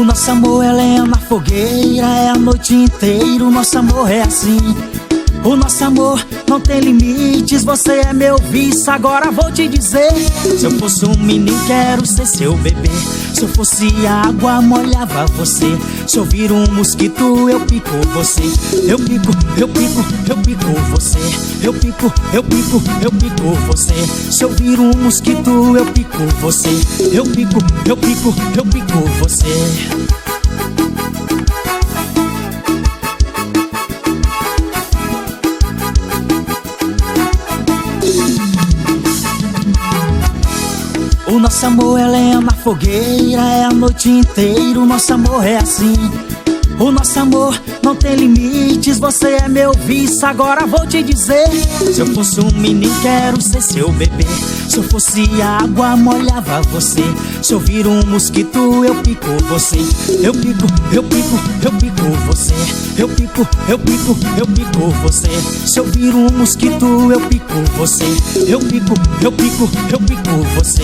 O nosso amor é lenha na fogueira, é a noite inteira, o nosso amor é assim. O nosso amor não tem limites, você é meu vício, agora vou te dizer. Se eu fosse um menino, quero ser seu bebê. Se eu fosse água, molhava você. Se eu vir um mosquito, eu pico você. Eu pico, eu pico, eu pico você. Eu pico, eu pico, eu pico você. Se eu vir um mosquito, eu pico você. Eu pico, eu pico, eu pico você. O nosso amor é lenha na fogueira, é a noite inteira, o nosso amor é assim. O nosso amor não tem limites, você é meu vício, agora vou te dizer. Se eu fosse um menino, quero ser seu bebê. Se eu fosse água, molhava você. Se eu vir um mosquito, eu pico você. Eu pico, eu pico, eu pico você. Eu pico, eu pico, eu pico você. Se eu vir um mosquito, eu pico você. Eu pico, eu pico, eu pico você.